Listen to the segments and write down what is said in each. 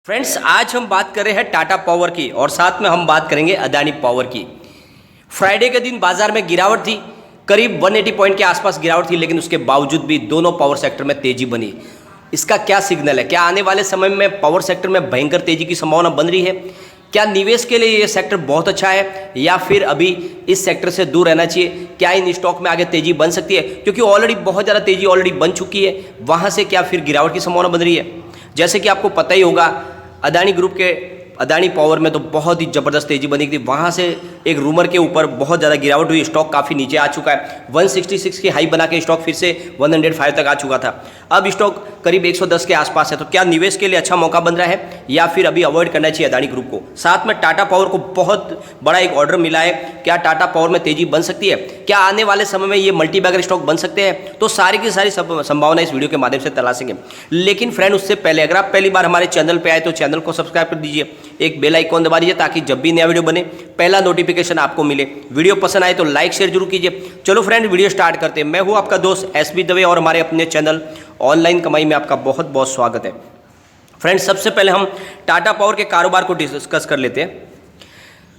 Friends, आज हम बात कर रहे हैं टाटा पावर की और साथ में हम बात करेंगे अदानी पावर की। फ्राइडे के दिन बाजार में गिरावट थी, करीब 180 पॉइंट के आसपास गिरावट थी, लेकिन उसके बावजूद भी दोनों पावर सेक्टर में तेजी बनी। इसका क्या सिग्नल है? क्या आने वाले समय में पावर सेक्टर में भयंकर तेजी की संभावना बन रही है? क्या निवेश के लिए ये सेक्टर बहुत अच्छा है या फिर अभी इस सेक्टर से दूर रहना चाहिए? क्या इन स्टॉक में आगे तेजी बन सकती है, क्योंकि ऑलरेडी बहुत ज़्यादा तेजी ऑलरेडी बन चुकी है, वहाँ से क्या फिर गिरावट की संभावना बन रही है? जैसे कि आपको पता ही होगा, अदानी ग्रुप के अदानी पावर में तो बहुत ही ज़बरदस्त तेजी बनी थी। वहाँ से एक रूमर के ऊपर बहुत ज़्यादा गिरावट हुई, स्टॉक काफ़ी नीचे आ चुका है। 166 की हाई बना के स्टॉक फिर से 105 तक आ चुका था। अब स्टॉक करीब 110 के आसपास है। तो क्या निवेश के लिए अच्छा मौका बन रहा है या फिर अभी अवॉइड करना चाहिए अदानी ग्रुप को? साथ में टाटा पावर को बहुत बड़ा एक ऑर्डर मिला है, क्या टाटा पावर में तेजी बन सकती है? क्या आने वाले समय में ये मल्टी बैगर स्टॉक बन सकते हैं? तो सारी की सारी संभावना इस वीडियो के माध्यम से तलाशेंगे। लेकिन फ्रेंड, उससे पहले अगर आप पहली बार हमारे चैनल पर आए तो चैनल को सब्सक्राइब कर दीजिए, एक बेल आइकॉन दबा दीजिए ताकि जब भी नया वीडियो बने पहला नोटिफिकेशन आपको मिले। वीडियो पसंद आए तो लाइक शेयर जरूर कीजिए। चलो फ्रेंड, वीडियो स्टार्ट करते हैं। मैं हूं आपका दोस्त एसबी दवे और हमारे अपने चैनल ऑनलाइन कमाई में आपका बहुत बहुत स्वागत है। फ्रेंड्स, सबसे पहले हम टाटा पावर के कारोबार को डिस्कस कर लेते हैं।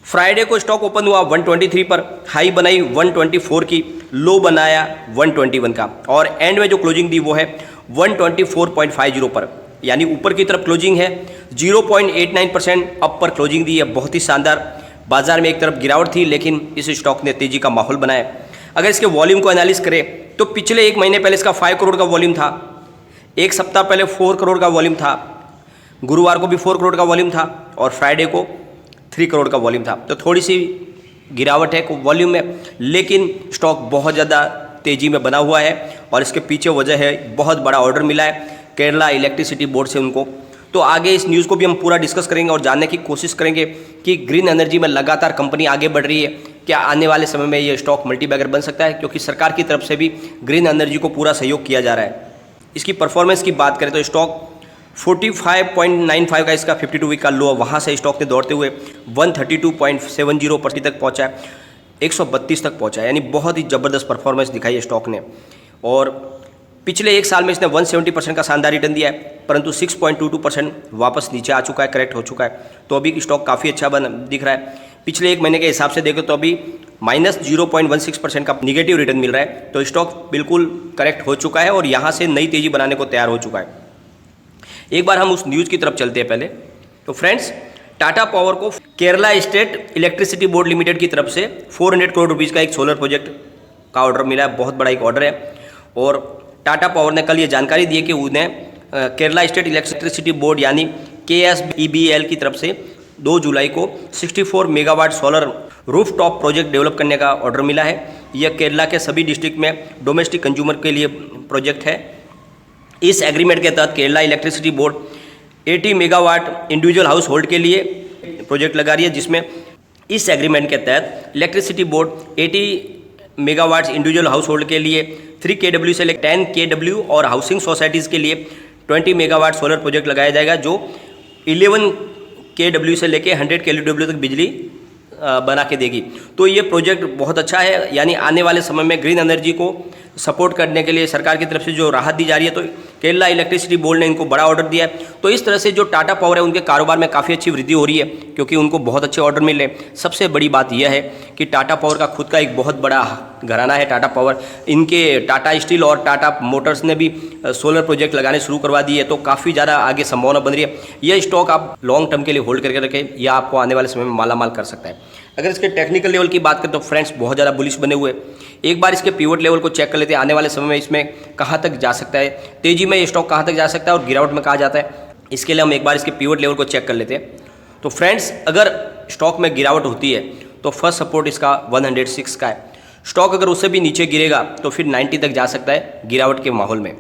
फ्राइडे को स्टॉक ओपन हुआ 123 पर, हाई बनाई 124 की, लो बनाया 121 का और एंड में जो क्लोजिंग दी वो है 124.50 पर, यानी ऊपर की तरफ क्लोजिंग है। 0.89% अप पर क्लोजिंग दी है, बहुत ही शानदार। बाजार में एक तरफ गिरावट थी लेकिन इस स्टॉक ने तेजी का माहौल बनाया। अगर इसके वॉल्यूम को एनालिस करें तो पिछले एक महीने पहले इसका 5 करोड़ का वॉल्यूम था, एक सप्ताह पहले 4 करोड़ का वॉल्यूम था, गुरुवार को भी 4 करोड़ का वॉल्यूम था और फ्राइडे को 3 करोड़ का वॉल्यूम था। तो थोड़ी सी गिरावट है वॉल्यूम में, लेकिन स्टॉक बहुत ज़्यादा तेजी में बना हुआ है और इसके पीछे वजह है बहुत बड़ा ऑर्डर मिला है केरला इलेक्ट्रिसिटी बोर्ड से उनको। तो आगे इस न्यूज़ को भी हम पूरा डिस्कस करेंगे और जानने की कोशिश करेंगे कि ग्रीन एनर्जी में लगातार कंपनी आगे बढ़ रही है। क्या आने वाले समय में ये स्टॉक मल्टी बैगर बन सकता है, क्योंकि सरकार की तरफ से भी ग्रीन एनर्जी को पूरा सहयोग किया जा रहा है। इसकी परफॉर्मेंस की बात करें तो स्टॉक 45.95 का इसका 52 वीक का लो, वहाँ से स्टॉक ने दौड़ते हुए 132.70% तक पहुँचा है, 132 तक पहुँचा है, यानी बहुत ही ज़बरदस्त परफॉर्मेंस दिखाई है स्टॉक ने। और पिछले एक साल में इसने 170% का शानदार रिटर्न दिया है, परंतु 6.22% वापस नीचे आ चुका है, करेक्ट हो चुका है। तो अभी स्टॉक काफ़ी अच्छा दिख रहा है। पिछले एक महीने के हिसाब से देखें तो अभी -0.16% का निगेटिव रिटर्न मिल रहा है। तो स्टॉक बिल्कुल करेक्ट हो चुका है और यहाँ से नई तेज़ी बनाने को तैयार हो चुका है। एक बार हम उस न्यूज़ की तरफ चलते हैं पहले। तो फ्रेंड्स, टाटा पावर को Kerala state electricity board limited की तरफ से 400 करोड़ रुपीज़ का एक सोलर प्रोजेक्ट का ऑर्डर मिला है, बहुत बड़ा एक ऑर्डर है। और टाटा पावर ने कल ये जानकारी दी है कि उन्हें केरला स्टेट इलेक्ट्रिसिटी बोर्ड यानी KSEBL की तरफ से 2 जुलाई को 64 megawatt solar rooftop project develop करने का ऑर्डर मिला है। यह केरला के सभी डिस्ट्रिक्ट में डोमेस्टिक कंज्यूमर के लिए प्रोजेक्ट है। इस एग्रीमेंट के तहत Kerala electricity board 80 megawatt individual house hold के लिए प्रोजेक्ट लगा रही है, जिसमें इस एग्रीमेंट के तहत electricity board 80 megawatts individual house hold के लिए 3 kW से 10 kW और हाउसिंग सोसाइटीज़ के लिए 20 मेगावाट सोलर प्रोजेक्ट लगाया जाएगा, जो 11 kW से लेके 100 kW तक बिजली बना के देगी। तो ये प्रोजेक्ट बहुत अच्छा है, यानी आने वाले समय में ग्रीन एनर्जी को सपोर्ट करने के लिए सरकार की तरफ से जो राहत दी जा रही है, तो केरला इलेक्ट्रिसिटी बोर्ड ने इनको बड़ा ऑर्डर दिया है। तो इस तरह से जो टाटा पावर है उनके कारोबार में काफ़ी अच्छी वृद्धि हो रही है, क्योंकि उनको बहुत अच्छे ऑर्डर मिल रहे हैं। सबसे बड़ी बात यह है कि टाटा पावर का खुद का एक बहुत बड़ा घराना है टाटा पावर। इनके टाटा स्टील और टाटा मोटर्स ने भी सोलर प्रोजेक्ट लगाने शुरू करवा दिए, तो काफ़ी ज़्यादा आगे संभावना बन रही है। यह स्टॉक आप लॉन्ग टर्म के लिए होल्ड करके रखें, यह आपको आने वाले समय में मालामाल कर सकता है। अगर इसके टेक्निकल लेवल की बात करें तो फ्रेंड्स, बहुत ज़्यादा बुलिश बने हुए। एक बार इसके पिवट लेवल को चेक कर लेते हैं, आने वाले समय में इसमें कहाँ तक जा सकता है, तेजी में ये स्टॉक कहाँ तक जा सकता है और गिरावट में कहाँ जाता है। इसके लिए हम एक बार इसके पिवट लेवल को चेक कर लेते हैं। तो फ्रेंड्स, अगर स्टॉक में गिरावट होती है तो फर्स्ट सपोर्ट इसका 106 का है। स्टॉक अगर उससे भी नीचे गिरेगा तो फिर 90 तक जा सकता है गिरावट के माहौल में।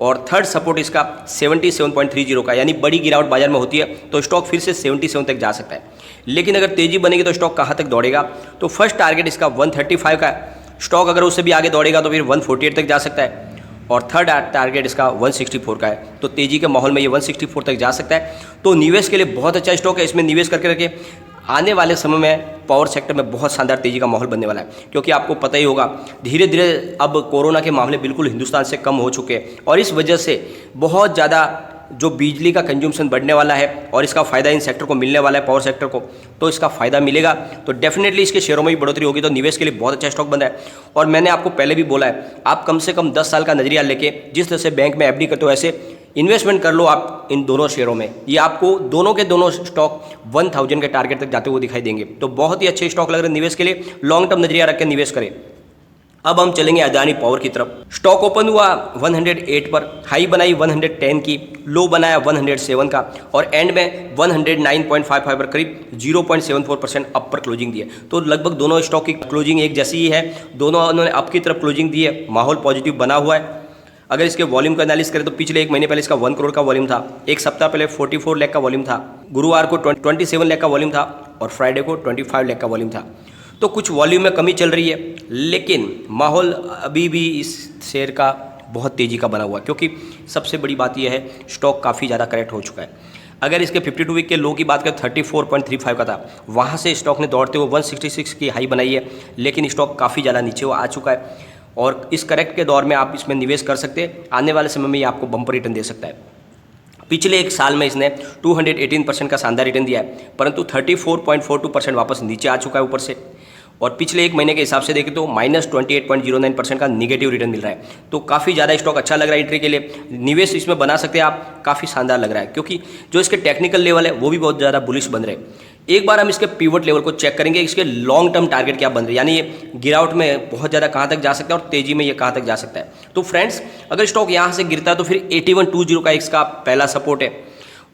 और थर्ड सपोर्ट इसका 77.30 का, यानी बड़ी गिरावट बाजार में होती है तो स्टॉक फिर से 77 तक जा सकता है। लेकिन अगर तेजी बनेगी तो स्टॉक कहाँ तक दौड़ेगा, तो फर्स्ट टारगेट इसका 135 का है। स्टॉक अगर उससे भी आगे दौड़ेगा तो फिर 148 तक जा सकता है और थर्ड टारगेट इसका 164 का है। तो तेजी के माहौल में ये 164 तक जा सकता है। तो निवेश के लिए बहुत अच्छा स्टॉक है, इसमें निवेश करके रखें। आने वाले समय में पावर सेक्टर में बहुत शानदार तेजी का माहौल बनने वाला है, क्योंकि आपको पता ही होगा धीरे धीरे अब कोरोना के मामले बिल्कुल हिंदुस्तान से कम हो चुके हैं और इस वजह से बहुत ज़्यादा जो बिजली का कंज्यूमशन बढ़ने वाला है और इसका फ़ायदा इन सेक्टर को मिलने वाला है, पावर सेक्टर को, तो इसका फ़ायदा मिलेगा। तो डेफिनेटली इसके शेयरों में भी बढ़ोतरी होगी, तो निवेश के लिए बहुत अच्छा स्टॉक बन रहा है। और मैंने आपको पहले भी बोला है, आप कम से कम 10 साल का नजरिया लेके जिस तरह से बैंक में एफडी करते हो ऐसे इन्वेस्टमेंट कर लो आप इन दोनों शेयरों में। ये आपको दोनों के दोनों स्टॉक 1000 के टारगेट तक जाते हुए दिखाई देंगे। तो बहुत ही अच्छे स्टॉक लग रहे हैं निवेश के लिए, लॉन्ग टर्म नजरिया रख के निवेश करें। अब हम चलेंगे अदानी पावर की तरफ। स्टॉक ओपन हुआ 108 पर, हाई बनाई 110 की, लो बनाया 107 का और एंड में 109.55 पर करीब 0.74% अप पर क्लोजिंग दी है। तो लगभग दोनों स्टॉक की क्लोजिंग एक जैसी ही है, दोनों ने अप की तरफ क्लोजिंग दी है, माहौल पॉजिटिव बना हुआ है। अगर इसके वॉल्यूम का एनालिसिस करें तो पिछले एक महीने पहले इसका 1 करोड़ का वॉल्यूम था, एक सप्ताह पहले 44 लाख का वॉल्यूम था, गुरुवार को 27 लाख का वॉल्यूम था और फ्राइडे को 25 लाख का वॉल्यूम था। तो कुछ वॉल्यूम में कमी चल रही है, लेकिन माहौल अभी भी इस शेयर का बहुत तेज़ी का बना हुआ है, क्योंकि सबसे बड़ी बात यह है स्टॉक काफ़ी ज़्यादा करेक्ट हो चुका है। अगर इसके 52 वीक के लो की बात करें 34.35 का था, वहाँ से स्टॉक ने दौड़ते हुए 166 की हाई बनाई है, लेकिन स्टॉक काफ़ी ज़्यादा नीचे आ चुका है और इस करेक्ट के दौर में आप इसमें निवेश कर सकते हैं। आने वाले समय में ये आपको बम्पर रिटर्न दे सकता है। पिछले एक साल में इसने 218% का शानदार रिटर्न दिया है, परंतु 34.42% वापस नीचे आ चुका है ऊपर से। और पिछले एक महीने के हिसाब से देखें तो -28.09% का निगेटिव रिटर्न मिल रहा है। तो काफ़ी ज़्यादा स्टॉक अच्छा लग रहा है एंट्री के लिए, निवेश इसमें बना सकते हैं आप, काफ़ी शानदार लग रहा है, क्योंकि जो इसके टेक्निकल लेवल है वो भी बहुत ज़्यादा बुलिश बन रहे हैं। एक बार हम इसके पिवट लेवल को चेक करेंगे, इसके लॉन्ग टर्म टारगेट क्या बन रहे हैं, यानी ये गिरावट में बहुत ज़्यादा कहाँ तक जा सकता है और तेज़ी में ये कहाँ तक जा सकता है। तो फ्रेंड्स, अगर स्टॉक यहाँ से गिरता है तो फिर 8120 का इसका पहला सपोर्ट है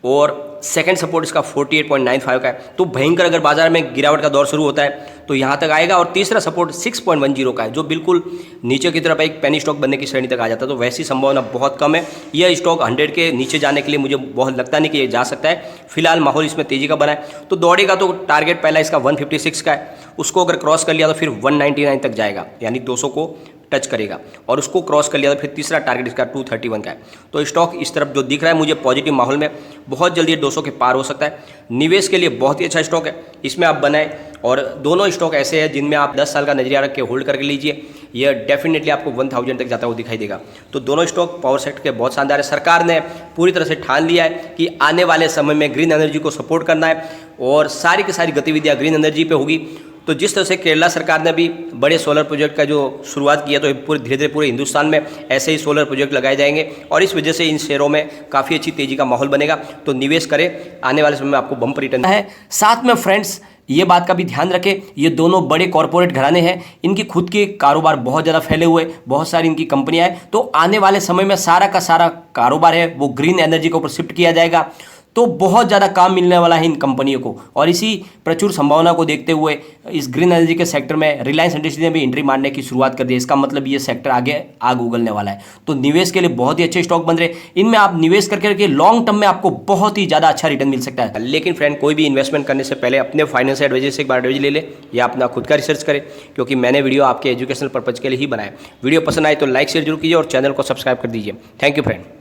और सेकंड सपोर्ट इसका 48.95 का है। तो भयंकर अगर बाजार में गिरावट का दौर शुरू होता है तो यहाँ तक आएगा। और तीसरा सपोर्ट 6.10 का है, जो बिल्कुल नीचे की तरफ एक पेनी स्टॉक बनने की श्रेणी तक आ जाता है। तो वैसी संभावना बहुत कम है, यह स्टॉक 100 के नीचे जाने के लिए मुझे बहुत लगता नहीं कि ये जा सकता है। फिलहाल माहौल इसमें तेज़ी का बना है, तो दौड़ेगा तो टारगेट पहला इसका 156 का है, उसको अगर क्रॉस कर लिया तो फिर 199 तक जाएगा, यानी 200 को टच करेगा और उसको क्रॉस कर लिया तो फिर तीसरा टारगेट इसका 231 का है। तो स्टॉक इस तरफ जो दिख रहा है मुझे पॉजिटिव माहौल में बहुत जल्दी 200 के पार हो सकता है। निवेश के लिए बहुत ही अच्छा स्टॉक है, इसमें आप बनाएं। और दोनों स्टॉक ऐसे हैं जिनमें आप 10 साल का नजरिया रख के होल्ड करके लीजिए, यह डेफिनेटली आपको 1000 तक जाता हुआ दिखाई देगा। तो दोनों स्टॉक पावर सेक्टर के बहुत शानदार है। सरकार ने पूरी तरह से ठान लिया है कि आने वाले समय में ग्रीन एनर्जी को सपोर्ट करना है और सारी की सारी गतिविधियाँ ग्रीन एनर्जी पे होगी। तो जिस तरह से केरला सरकार ने भी बड़े सोलर प्रोजेक्ट का जो शुरुआत किया, तो पूरे धीरे धीरे पूरे हिंदुस्तान में ऐसे ही सोलर प्रोजेक्ट लगाए जाएंगे और इस वजह से इन शेयरों में काफ़ी अच्छी तेज़ी का माहौल बनेगा। तो निवेश करें, आने वाले समय में आपको बम्पर रिटर्न है। साथ में फ्रेंड्स ये बात का भी ध्यान रखें, ये दोनों बड़े कॉरपोरेट घराने हैं, इनकी खुद के कारोबार बहुत ज़्यादा फैले हुए, बहुत सारी इनकी कंपनियां हैं। तो आने वाले समय में सारा का सारा कारोबार है वो ग्रीन एनर्जी के ऊपर शिफ्ट किया जाएगा। तो बहुत ज़्यादा काम मिलने वाला है इन कंपनियों को, और इसी प्रचुर संभावना को देखते हुए इस ग्रीन एनर्जी के सेक्टर में रिलायंस इंडस्ट्रीज ने भी एंट्री मारने की शुरुआत कर दी। इसका मतलब ये सेक्टर आगे आग उगलने वाला है। तो निवेश के लिए बहुत ही अच्छे स्टॉक बन रहे, इनमें आप निवेश करके लॉन्ग टर्म में आपको बहुत ही ज़्यादा अच्छा रिटर्न मिल सकता है। लेकिन फ्रेंड, कोई भी इन्वेस्टमेंट करने से पहले अपने फाइनेंशियल एडवाइजर से एक बार एडवाइज ले ले या अपना खुद का रिसर्च करें, क्योंकि मैंने वीडियो आपके एजुकेशनल पर्पज़ के लिए ही बनाया। वीडियो पसंद आए तो लाइक शेयर जरूर कीजिए और चैनल को सब्सक्राइब कर दीजिए। Thank you friend.